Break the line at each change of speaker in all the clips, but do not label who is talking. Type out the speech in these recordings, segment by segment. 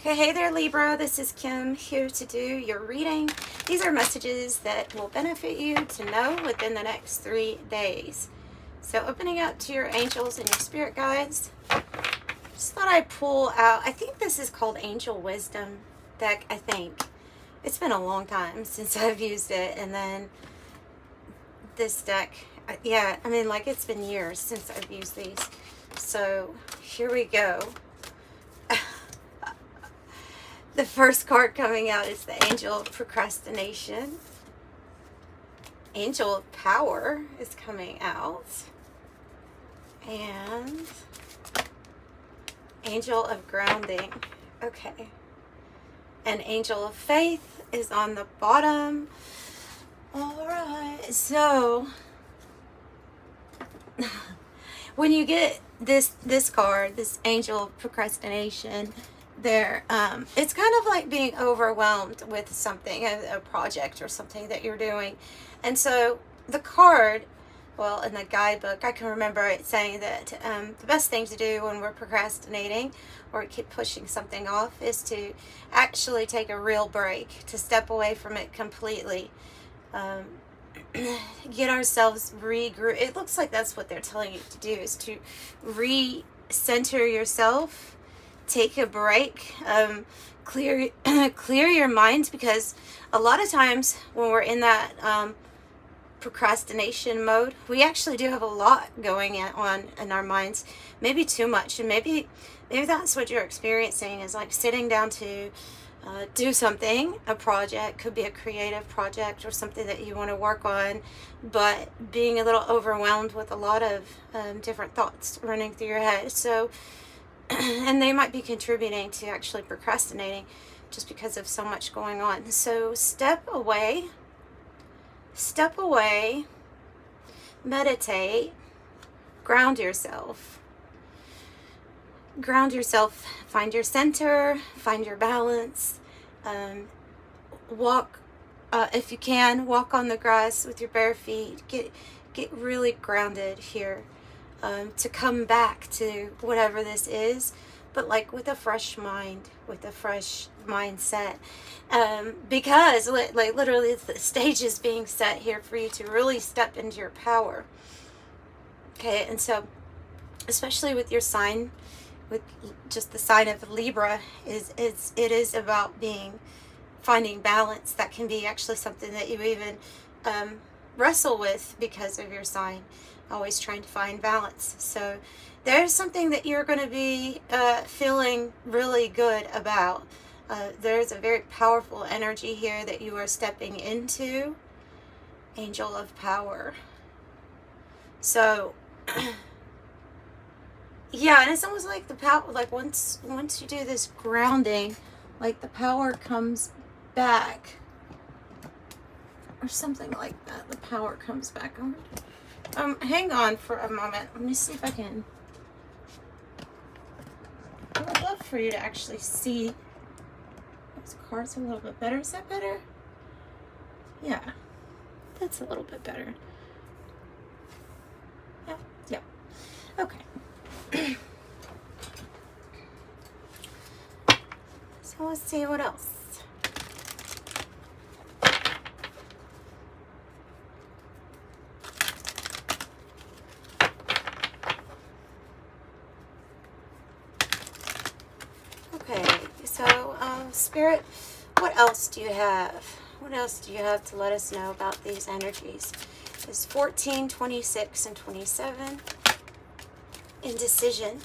Okay, hey there Libra, this is Kim here to do your reading. These are messages that will benefit you to know within the next 3 days. So opening up to your angels and your spirit guides. Just thought I'd pull out, I think this is called Angel Wisdom deck, I think. It's been a long time since I've used it, and then this deck, yeah, I mean, like, it's been years since I've used these. So here we go. The first card coming out is the Angel of Procrastination. Angel of Power is coming out. And Angel of Grounding. Okay. And Angel of Faith is on the bottom. Alright, so when you get this card, this Angel of Procrastination, there it's kind of like being overwhelmed with something, a project or something that you're doing. And so the card, well, in the guidebook I can remember it saying that the best thing to do when we're procrastinating or keep pushing something off is to actually take a real break, to step away from it completely, get ourselves regroup. It looks like that's what they're telling you to do, is to re-center yourself. Take a break, clear your mind, because a lot of times when we're in that procrastination mode, we actually do have a lot going on in our minds, maybe too much, and maybe that's what you're experiencing, is like sitting down to do something, a project, could be a creative project or something that you want to work on, but being a little overwhelmed with a lot of different thoughts running through your head. So and they might be contributing to actually procrastinating just because of so much going on. So step away, meditate, ground yourself, find your center, find your balance, walk, if you can, walk on the grass with your bare feet, get really grounded here. To come back to whatever this is, but like with a fresh mind, with a fresh mindset, because like literally the stage is being set here for you to really step into your power. Okay, and so especially with your sign, with just the sign of Libra, it is about finding balance. That can be actually something that you even wrestle with because of your sign, always trying to find balance. So there's something that you're going to be feeling really good about. There's a very powerful energy here that you are stepping into. Angel of Power. So yeah, and it's almost like the power, like once you do this grounding, like the power comes back, or something like that. The power comes back on. Hang on for a moment. Let me see if I can. I would love for you to actually see those cards a little bit better. Is that better? Yeah, that's a little bit better. Yeah. Okay. So let's see what else. So, Spirit, what else do you have? What else do you have to let us know about these energies? It's 14, 26, and 27. Indecision.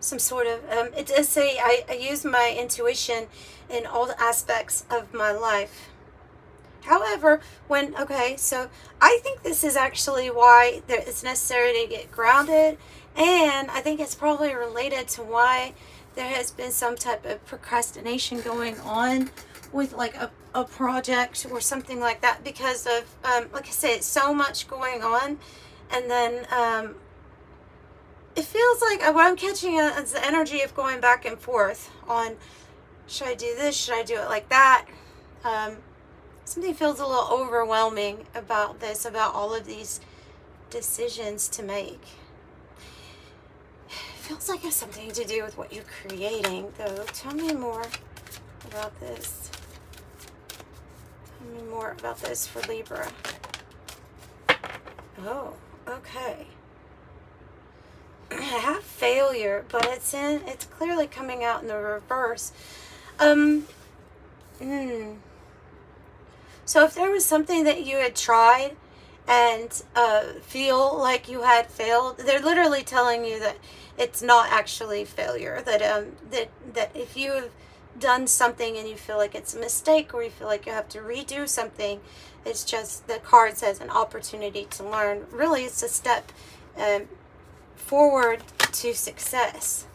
Some sort of, it does say, I use my intuition in all the aspects of my life. However, so I think this is actually why it's necessary to get grounded. And I think it's probably related to why there has been some type of procrastination going on with like a project or something like that, because of, like I said, so much going on. And then it feels like what I'm catching is the energy of going back and forth on, should I do this? Should I do it like that? Something feels a little overwhelming about this, about all of these decisions to make. feels like it's something to do with what you're creating, though. Tell me more about this. Tell me more about this for Libra. Oh, okay. I have failure, but it's clearly coming out in the reverse. So if there was something that you had tried and feel like you had failed, they're literally telling you that it's not actually failure. That if you have done something and you feel like it's a mistake, or you feel like you have to redo something, it's just, the card says, an opportunity to learn. Really, it's a step forward to success.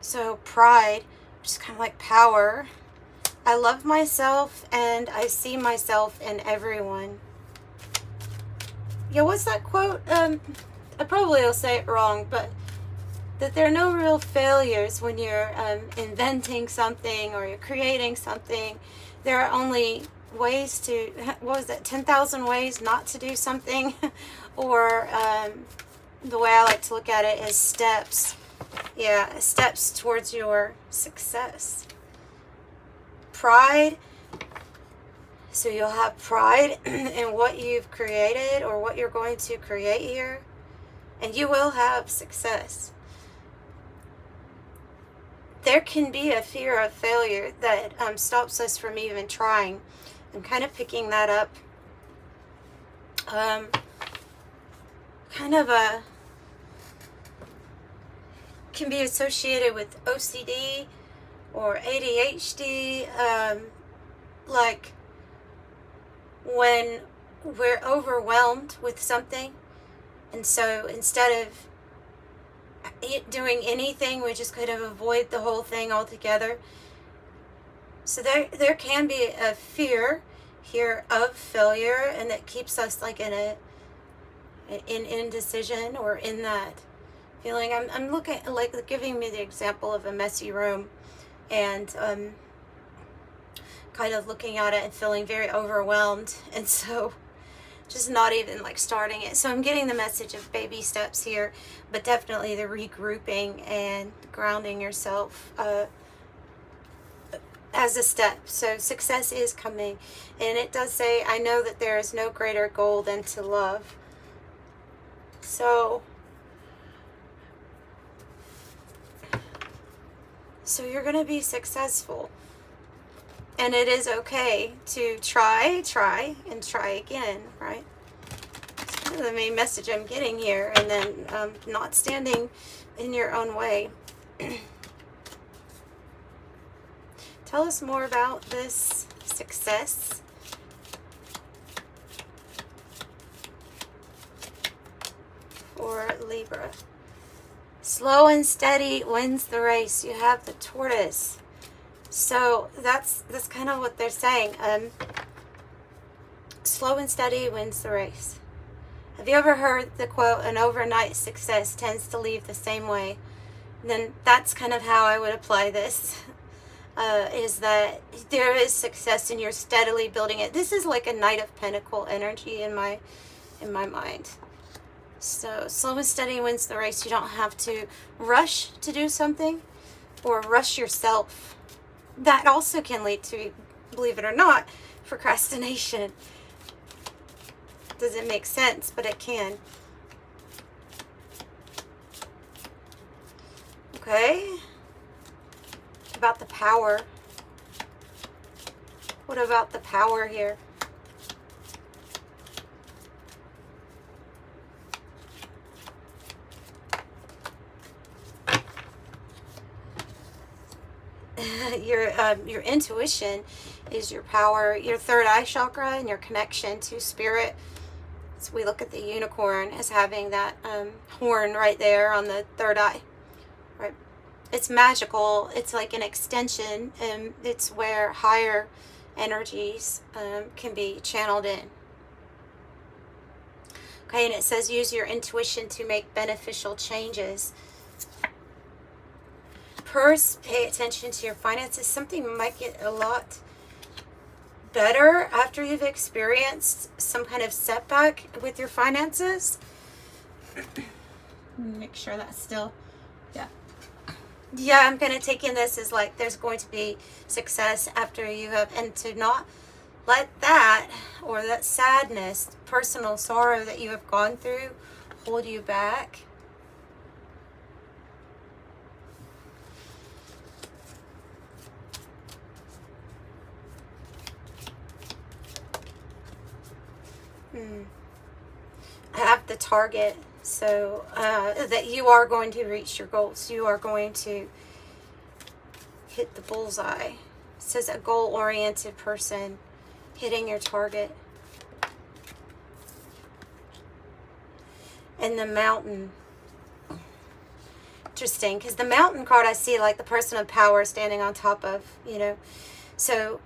So pride, just kind of like power. I love myself and I see myself in everyone. Yeah, what's that quote? I probably will say it wrong, but that there are no real failures when you're inventing something or you're creating something. There are only ways to, what was that, 10,000 ways not to do something? Or the way I like to look at it is steps. Yeah, steps towards your success. Pride. So you'll have pride in what you've created or what you're going to create here. And you will have success. There can be a fear of failure that stops us from even trying. I'm kind of picking that up. Kind of can be associated with OCD or ADHD, like when we're overwhelmed with something, and so instead of doing anything, we just kind of avoid the whole thing altogether. So there can be a fear here of failure, and that keeps us like in indecision, or in that feeling. I'm looking, like, giving me the example of a messy room, and kind of looking at it and feeling very overwhelmed, and so just not even like starting it. So I'm getting the message of baby steps here, but definitely the regrouping and grounding yourself as a step. So success is coming, and it does say, I know that there is no greater goal than to love. So you're going to be successful, and it is okay to try and try again, right? That's kind of the main message I'm getting here. And then not standing in your own way. Tell us more about this success. For Libra. Slow and steady wins the race. You have the tortoise. So that's kind of what they're saying. Slow and steady wins the race. Have you ever heard the quote, an overnight success tends to leave the same way? And then that's kind of how I would apply this. Is that there is success and you're steadily building it. This is like a Knight of Pentacle energy in my mind. So slow and steady wins the race. You don't have to rush to do something or rush yourself. That also can lead to, believe it or not, procrastination. Doesn't make sense, but it can. Okay. About the power. What about the power here? Your intuition is your power, your third eye chakra, and your connection to spirit. So we look at the unicorn as having that horn right there on the third eye, right? It's magical. It's like an extension, and it's where higher energies can be channeled in. Okay, and it says use your intuition to make beneficial changes. Purse, pay attention to your finances. Something might get a lot better after you've experienced some kind of setback with your finances. Make sure that's still, yeah. Yeah, I'm going to take in this as like there's going to be success after you have, and to not let that, or that sadness, personal sorrow that you have gone through, hold you back. I have the target, so that you are going to reach your goals. You are going to hit the bullseye. It says a goal-oriented person hitting your target. And the mountain. Interesting, because the mountain card I see like the person of power standing on top of, you know. So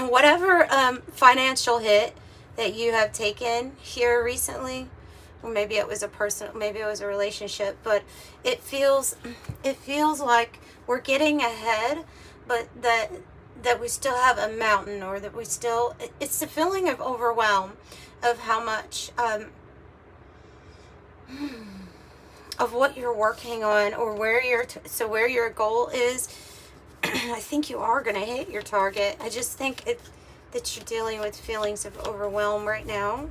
whatever financial hit that you have taken here recently, or maybe it was a person, maybe it was a relationship, but it feels like we're getting ahead, but that we still have a mountain, or that we still, it's the feeling of overwhelm of how much of what you're working on, or where where your goal is. I think you are going to hit your target. I just think that you're dealing with feelings of overwhelm right now.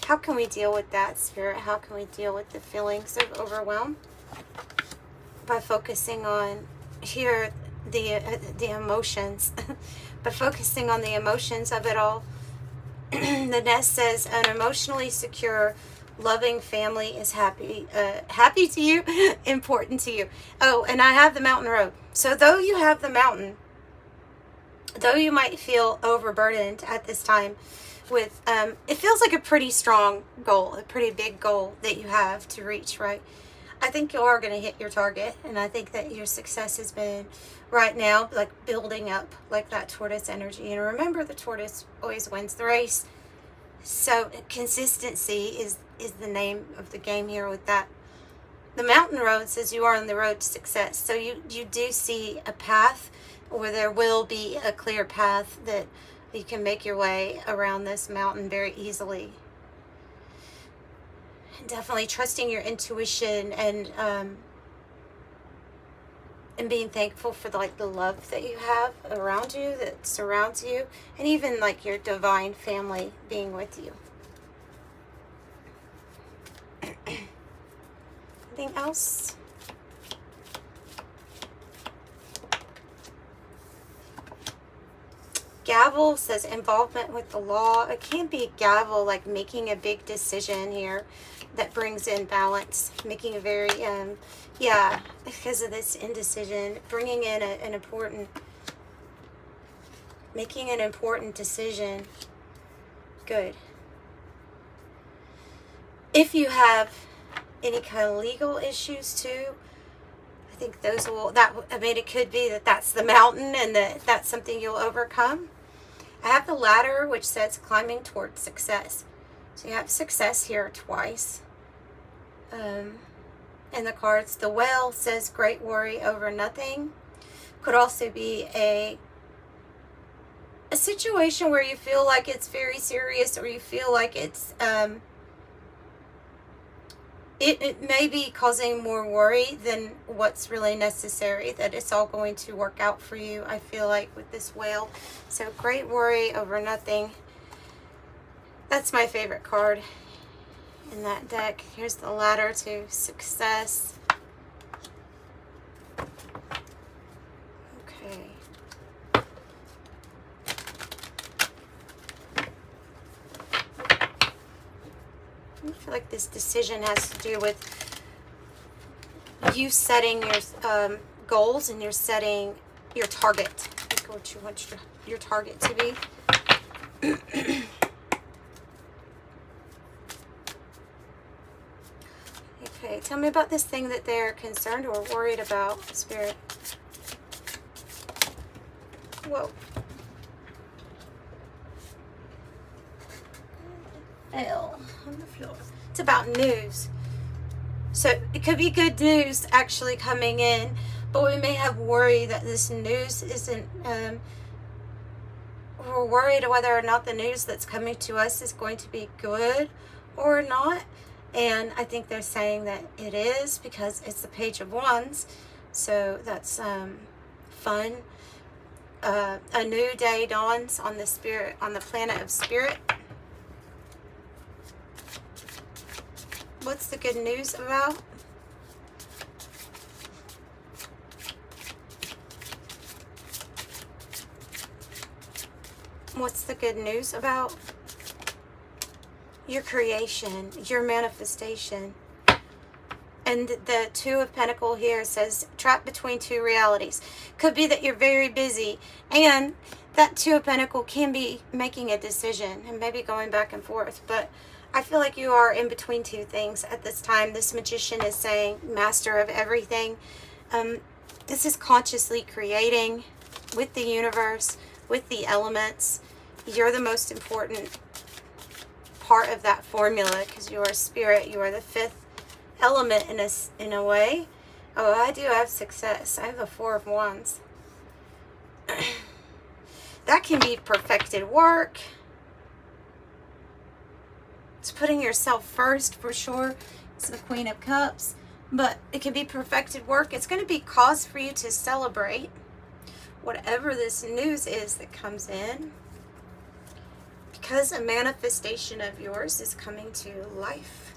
How can we deal with that, Spirit? How can we deal with the feelings of overwhelm? By focusing on here the emotions. By focusing on the emotions of it all. The nest says an emotionally secure, loving family is happy to you, important to you. Oh, and I have the mountain road. So though you have the mountain, though you might feel overburdened at this time with, it feels like a pretty strong goal, a pretty big goal that you have to reach, right? I think you are going to hit your target, and I think that your success has been right now like building up like that tortoise energy. And remember, the tortoise always wins the race. So consistency is the name of the game here with that. The mountain road says you are on the road to success. So you do see a path, or there will be a clear path that you can make your way around this mountain very easily. Definitely trusting your intuition, and being thankful for the love that you have around you, that surrounds you, and even like your divine family being with you. Anything else? Gavel says involvement with the law. It can't be gavel, like making a big decision here that brings in balance, making a very, yeah, because of this indecision, bringing in making an important decision. Good. If you have any kind of legal issues too, I think those will, it could be that that's the mountain, and that's something you'll overcome. I have the ladder, which says climbing towards success. So you have success here twice. In the cards, the whale says great worry over nothing. Could also be a situation where you feel like it's very serious, or you feel like it's it may be causing more worry than what's really necessary, that it's all going to work out for you, I feel like, with this whale. So great worry over nothing. That's my favorite card in that deck. Here's the ladder to success. Okay. I feel like this decision has to do with you setting your goals, and you're setting your target. Like what you want your target to be. Okay, tell me about this thing that they're concerned or worried about, Spirit. Whoa. L on the floor. It's about news. So it could be good news actually coming in, but we may have worry that this news isn't we're worried whether or not the news that's coming to us is going to be good or not. And I think they're saying that it is, because it's the Page of Wands. So that's fun. A new day dawns on the planet of spirit. What's the good news about? What's the good news about? Your creation, your manifestation. And the Two of Pentacles here says, trapped between two realities. Could be that you're very busy, and that Two of Pentacles can be making a decision and maybe going back and forth. But I feel like you are in between two things at this time. This Magician is saying, master of everything. This is consciously creating with the universe, with the elements. You're the most important part of that formula, because you are spirit. You are the fifth element in a way. Oh, I do have success. I have the Four of Wands. That can be perfected work. It's putting yourself first for sure. It's the Queen of Cups. But it can be perfected work. It's going to be cause for you to celebrate whatever this news is that comes in, because a manifestation of yours is coming to life.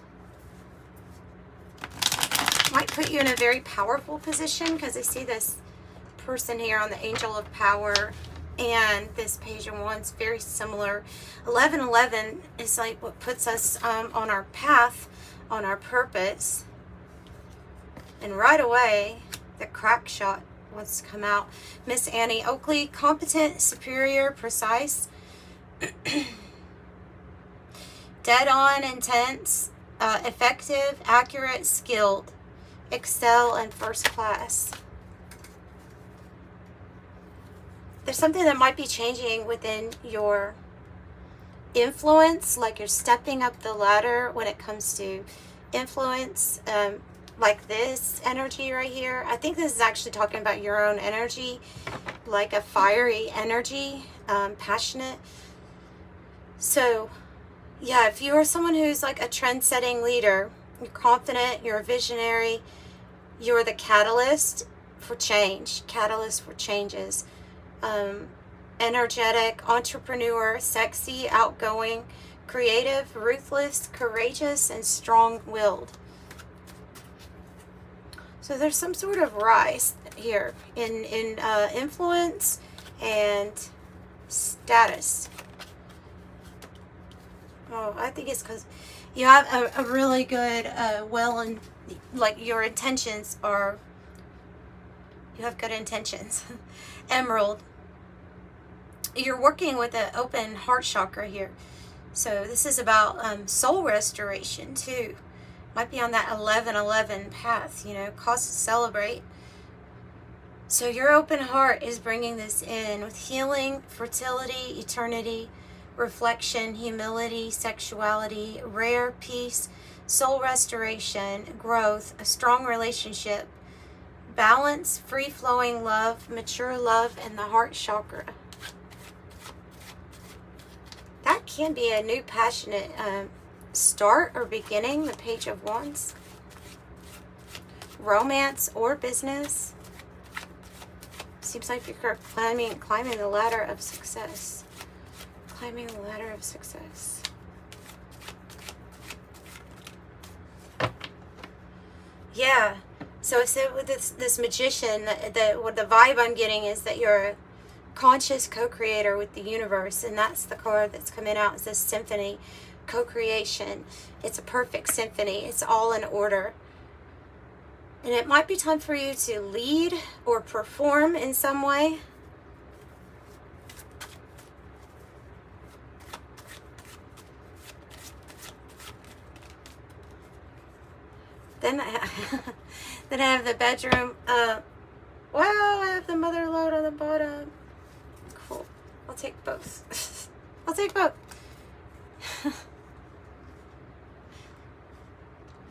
Might put you in a very powerful position, because I see this person here on the Angel of Power and this Page of Wands, very similar. 1111 is like what puts us on our path, on our purpose. And right away, the crack shot wants to come out. Miss Annie Oakley, competent, superior, precise, dead on, intense, effective, accurate, skilled, excel, and first class. There's something that might be changing within your influence, like you're stepping up the ladder when it comes to influence, like this energy right here. I think this is actually talking about your own energy, like a fiery energy, passionate. So yeah, if you are someone who's like a trend-setting leader, you're confident, you're a visionary, you're the catalyst for change, catalyst for changes. Energetic, entrepreneur, sexy, outgoing, creative, ruthless, courageous, and strong-willed. So there's some sort of rise here in influence and status. Oh, I think it's because you have a really good, and like your intentions are, you have good intentions. Emerald. You're working with an open heart chakra here. So this is about soul restoration too. Might be on that 1111 path, you know, cause to celebrate. So your open heart is bringing this in with healing, fertility, eternity, reflection, humility, sexuality, rare peace, soul restoration, growth, a strong relationship, balance, free-flowing love, mature love, and the heart chakra. That can be a new passionate start or beginning, the Page of Wands. Romance or business. Seems like you're climbing the ladder of success. Climbing the ladder of success. Yeah. So with this magician, what the vibe I'm getting is that you're a conscious co-creator with the universe, and that's the card that's coming out. It's this symphony, co-creation. It's a perfect symphony. It's all in order. And it might be time for you to lead or perform in some way. Then I have the bedroom. Wow, I have the mother lode on the bottom. Cool. I'll take both. I'll take both.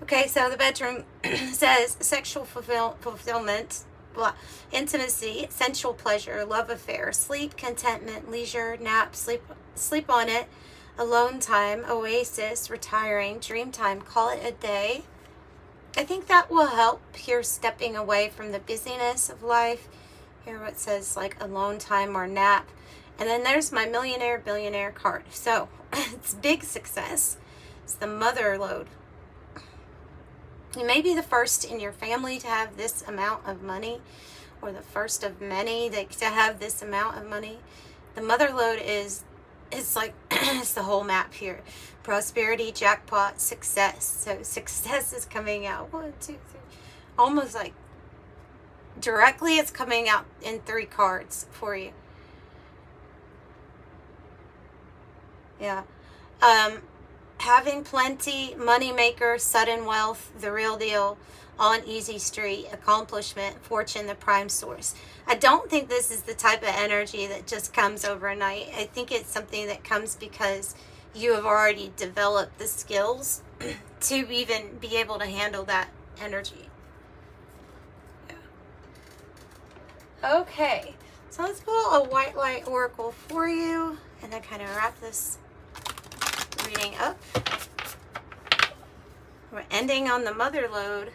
Okay, so the bedroom says sexual fulfillment, blah. Intimacy, sensual pleasure, love affair, sleep, contentment, leisure, nap, sleep on it, alone time, oasis, retiring, dream time, call it a day. I think that will help here, stepping away from the busyness of life. Here it says like alone time or nap. And then there's my millionaire, billionaire card. So it's big success. It's the mother load. You may be the first in your family to have this amount of money, or the first of many to have this amount of money. The mother load is like it's the whole map here. Prosperity, jackpot, success. So success is coming out 1, 2, 3, almost like directly. It's coming out in 3 cards for you. Yeah. Having plenty, money maker, sudden wealth, the real deal, on easy street, accomplishment, fortune, the prime source. I don't think this is the type of energy that just comes overnight. I think it's something that comes because you have already developed the skills to even be able to handle that energy. Yeah. Okay, so let's pull a white light oracle for you and then kind of wrap this reading up. We're ending on the mother load.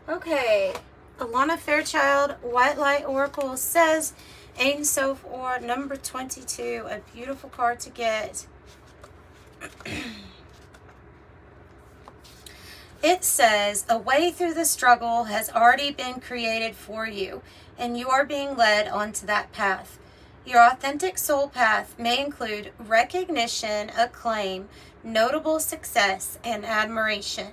Okay, Alana Fairchild, White Light Oracle says, Ein Sof Or, number 22, a beautiful card to get. It says, a way through the struggle has already been created for you, and you are being led onto that path. Your authentic soul path may include recognition, acclaim, notable success, and admiration.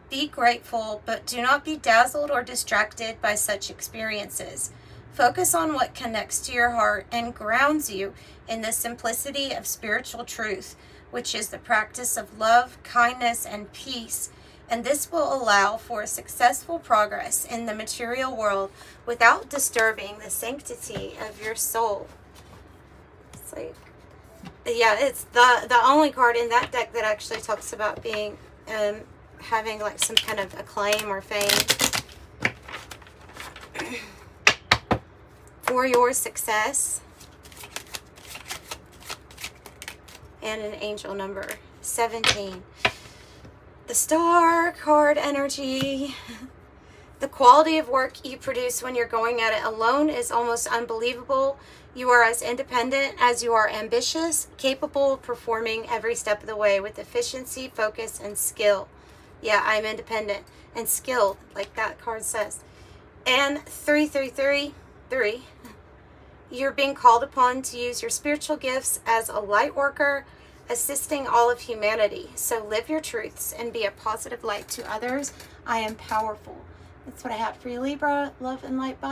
Be grateful, but do not be dazzled or distracted by such experiences. Focus on what connects to your heart and grounds you in the simplicity of spiritual truth, which is the practice of love, kindness, and peace. And this will allow for successful progress in the material world without disturbing the sanctity of your soul. It's like, yeah, it's the only card in that deck that actually talks about being having like some kind of acclaim or fame for your success. And an angel number 17. The star card energy. The quality of work you produce when you're going at it alone is almost unbelievable. You are as independent as you are ambitious, capable of performing every step of the way with efficiency, focus, and skill. Yeah, I'm independent and skilled, like that card says. And 333, you're being called upon to use your spiritual gifts as a light worker, assisting all of humanity. So live your truths and be a positive light to others. I am powerful. That's what I have for you, Libra. Love and light. Bye.